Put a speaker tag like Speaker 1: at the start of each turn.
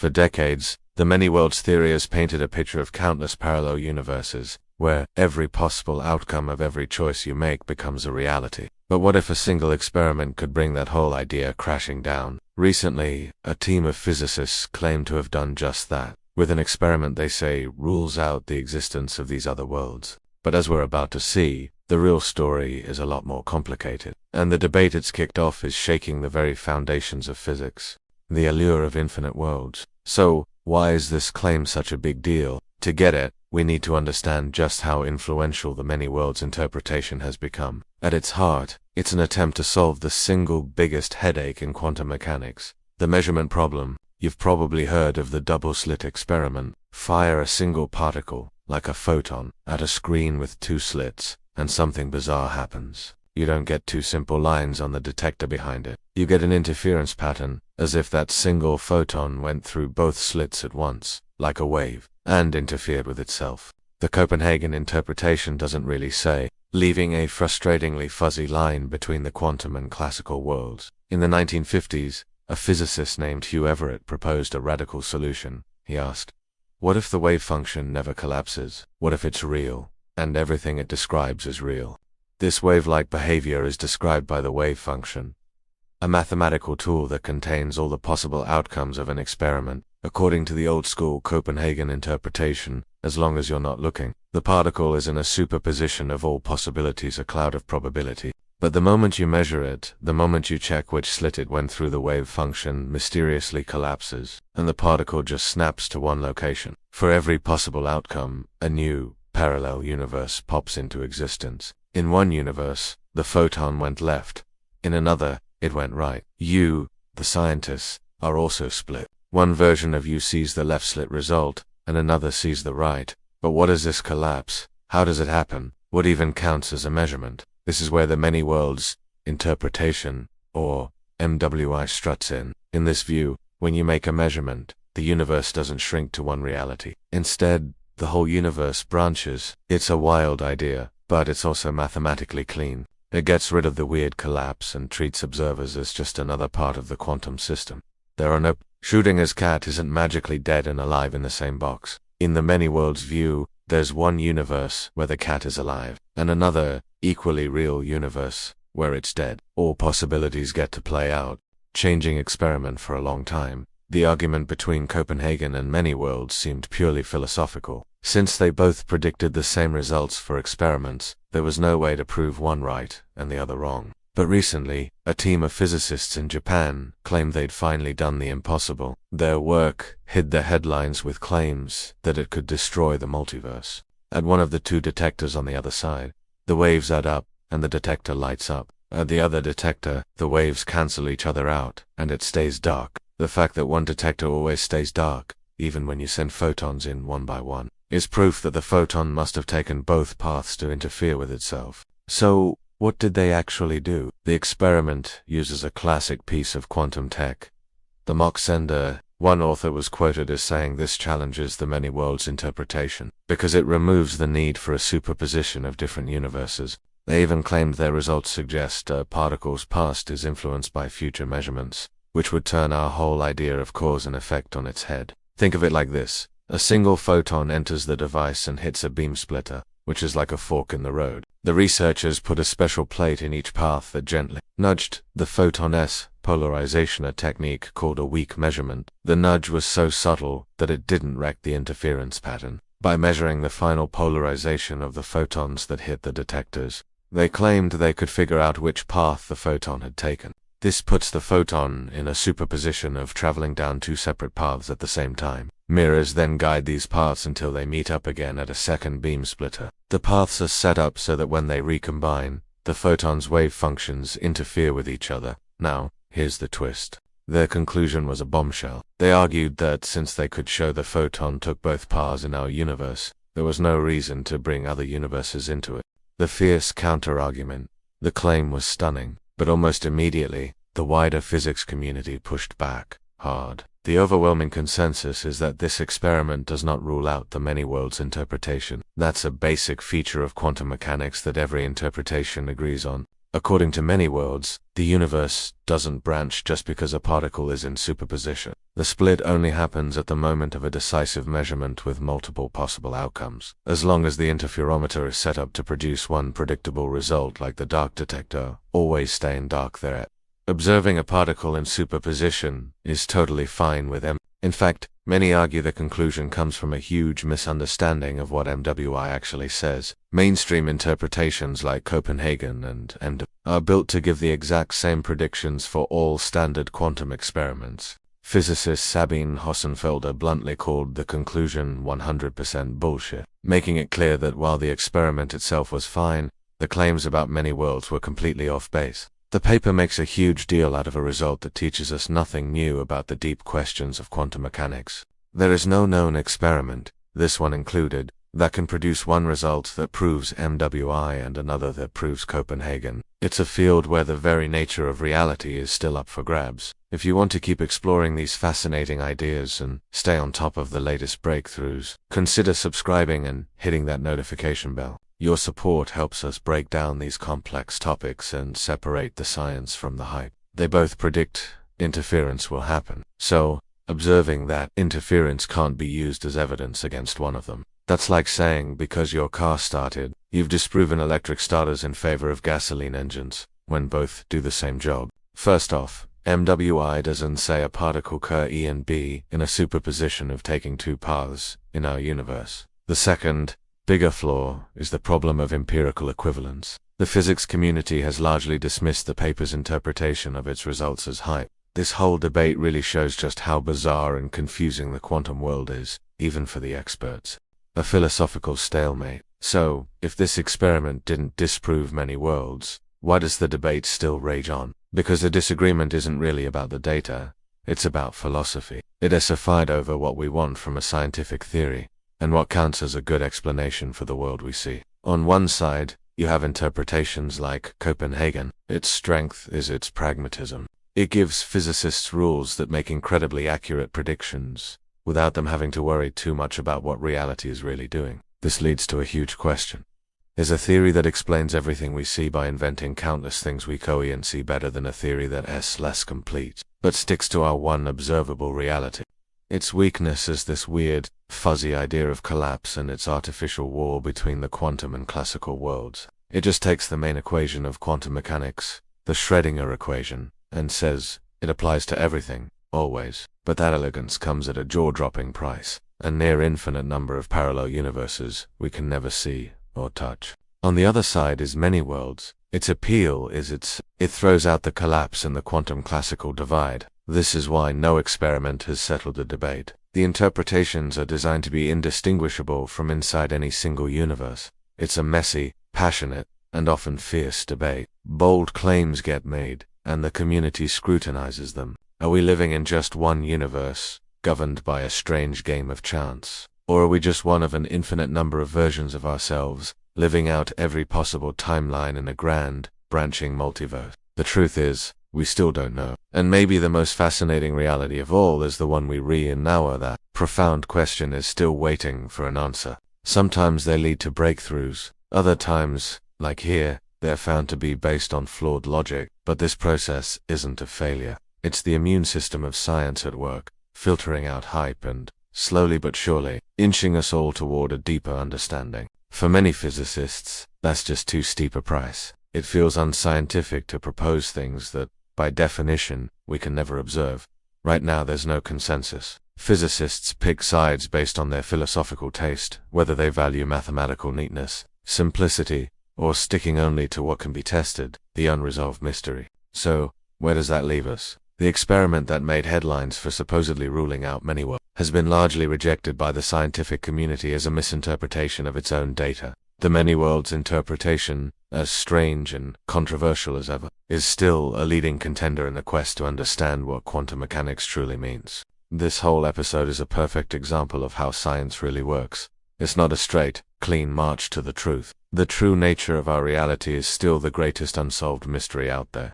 Speaker 1: For decades, the many worlds theory has painted a picture of countless parallel universes, where every possible outcome of every choice you make becomes a reality. But what if a single experiment could bring that whole idea crashing down? Recently, a team of physicists claimed to have done just that, with an experiment they say rules out the existence of these other worlds. But as we're about to see, the real story is a lot more complicated, and the debate it's kicked off is shaking the very foundations of physics. The allure of infinite worlds. So, why is this claim such a big deal? To get it, we need to understand just how influential the many worlds interpretation has become. At its heart, it's an attempt to solve the single biggest headache in quantum mechanics, the measurement problem. You've probably heard of the double-slit experiment. Fire a single particle, like a photon, at a screen with two slits, and something bizarre happens. You don't get two simple lines on the detector behind it. You get an interference pattern, as if that single photon went through both slits at once, like a wave, and interfered with itself. The Copenhagen interpretation doesn't really say, leaving a frustratingly fuzzy line between the quantum and classical worlds. In the 1950s, a physicist named Hugh Everett proposed a radical solution. He asked, what if the wave function never collapses? What if it's real, and everything it describes is real? This wave-like behavior is described by the wave function, a mathematical tool that contains all the possible outcomes of an experiment. According to the old-school Copenhagen interpretation, as long as you're not looking, the particle is in a superposition of all possibilities, a cloud of probability. But the moment you measure it, the moment you check which slit it went through, the wave function mysteriously collapses, and the particle just snaps to one location. For every possible outcome, a new, parallel universe pops into existence. In one universe, the photon went left. In another, it went right. You, the scientists, are also split. One version of you sees the left slit result, and another sees the right. But what is this collapse? How does it happen? What even counts as a measurement? This is where the many worlds interpretation, or MWI, struts in. In this view, when you make a measurement, the universe doesn't shrink to one reality. Instead, the whole universe branches. It's a wild idea, but it's also mathematically clean. It gets rid of the weird collapse and treats observers as just another part of the quantum system. There are no Schrödinger's cat isn't magically dead and alive in the same box. In the many worlds view, there's one universe where the cat is alive, and another, equally real universe where it's dead. All possibilities get to play out. Changing experiment for a long time. The argument between Copenhagen and many worlds seemed purely philosophical. Since they both predicted the same results for experiments, there was no way to prove one right and the other wrong. But recently, a team of physicists in Japan claimed they'd finally done the impossible. Their work hid the headlines with claims that it could destroy the multiverse. At one of the two detectors on the other side, the waves add up, and the detector lights up. At the other detector, the waves cancel each other out, and it stays dark. The fact that one detector always stays dark, even when you send photons in one by one, is proof that the photon must have taken both paths to interfere with itself. So, what did they actually do? The experiment uses a classic piece of quantum tech, the Mach sender. One author was quoted as saying this challenges the many worlds interpretation, because it removes the need for a superposition of different universes. They even claimed their results suggest a particle's past is influenced by future measurements, which would turn our whole idea of cause and effect on its head. Think of it like this. A single photon enters the device and hits a beam splitter, which is like a fork in the road. The researchers put a special plate in each path that gently nudged the photon's polarization, a technique called a weak measurement. The nudge was so subtle that it didn't wreck the interference pattern. By measuring the final polarization of the photons that hit the detectors, they claimed they could figure out which path the photon had taken. This puts the photon in a superposition of traveling down two separate paths at the same time. Mirrors then guide these paths until they meet up again at a second beam splitter. The paths are set up so that when they recombine, the photon's wave functions interfere with each other. Now, here's the twist. Their conclusion was a bombshell. They argued that since they could show the photon took both paths in our universe, there was no reason to bring other universes into it. The fierce counter-argument. The claim was stunning, but almost immediately, the wider physics community pushed back hard. The overwhelming consensus is that this experiment does not rule out the many worlds interpretation. That's a basic feature of quantum mechanics that every interpretation agrees on. According to many worlds, the universe doesn't branch just because a particle is in superposition. The split only happens at the moment of a decisive measurement with multiple possible outcomes. As long as the interferometer is set up to produce one predictable result like the dark detector, always stay in dark there. Observing a particle in superposition is totally fine with M. In fact, many argue the conclusion comes from a huge misunderstanding of what MWI actually says. Mainstream interpretations like Copenhagen and MWI are built to give the exact same predictions for all standard quantum experiments. Physicist Sabine Hossenfelder bluntly called the conclusion 100% bullshit, making it clear that while the experiment itself was fine, the claims about many worlds were completely off base. The paper makes a huge deal out of a result that teaches us nothing new about the deep questions of quantum mechanics. There is no known experiment, this one included, that can produce one result that proves MWI and another that proves Copenhagen. It's a field where the very nature of reality is still up for grabs. If you want to keep exploring these fascinating ideas and stay on top of the latest breakthroughs, consider subscribing and hitting that notification bell. Your support helps us break down these complex topics and separate the science from the hype. They both predict interference will happen, so observing that interference can't be used as evidence against one of them. That's like saying because your car started, you've disproven electric starters in favor of gasoline engines, when both do the same job. First off, MWI doesn't say a particle occur E and B in a superposition of taking two paths in our universe. The second, bigger flaw is the problem of empirical equivalence. The physics community has largely dismissed the paper's interpretation of its results as hype. This whole debate really shows just how bizarre and confusing the quantum world is, even for the experts. A philosophical stalemate. So, if this experiment didn't disprove many worlds, why does the debate still rage on? Because the disagreement isn't really about the data, it's about philosophy. It has fight over what we want from a scientific theory, and what counts as a good explanation for the world we see. On one side, you have interpretations like Copenhagen. Its strength is its pragmatism. It gives physicists rules that make incredibly accurate predictions, without them having to worry too much about what reality is really doing. This leads to a huge question. Is a theory that explains everything we see by inventing countless things we can't see better than a theory that is less complete, but sticks to our one observable reality? Its weakness is this weird, fuzzy idea of collapse and its artificial war between the quantum and classical worlds. It just takes the main equation of quantum mechanics, the Schrödinger equation, and says it applies to everything, always. But that elegance comes at a jaw-dropping price, a near infinite number of parallel universes we can never see or touch. On the other side is many worlds. Its appeal is it throws out the collapse and the quantum classical divide. This is why no experiment has settled the debate. The interpretations are designed to be indistinguishable from inside any single universe. It's a messy, passionate, and often fierce debate. Bold claims get made, and the community scrutinizes them. Are we living in just one universe, governed by a strange game of chance? Or are we just one of an infinite number of versions of ourselves, living out every possible timeline in a grand, branching multiverse? The truth is, we still don't know. And maybe the most fascinating reality of all is the one we re-ennower. That profound question is still waiting for an answer. Sometimes they lead to breakthroughs. Other times, like here, they're found to be based on flawed logic. But this process isn't a failure. It's the immune system of science at work, filtering out hype and, slowly but surely, inching us all toward a deeper understanding. For many physicists, that's just too steep a price. It feels unscientific to propose things that, by definition, we can never observe. Right now there's no consensus. Physicists pick sides based on their philosophical taste, whether they value mathematical neatness, simplicity, or sticking only to what can be tested, the unresolved mystery. So, where does that leave us? The experiment that made headlines for supposedly ruling out many worlds has been largely rejected by the scientific community as a misinterpretation of its own data. The many worlds interpretation, as strange and controversial as ever, is still a leading contender in the quest to understand what quantum mechanics truly means. This whole episode is a perfect example of how science really works. It's not a straight, clean march to the truth. The true nature of our reality is still the greatest unsolved mystery out there.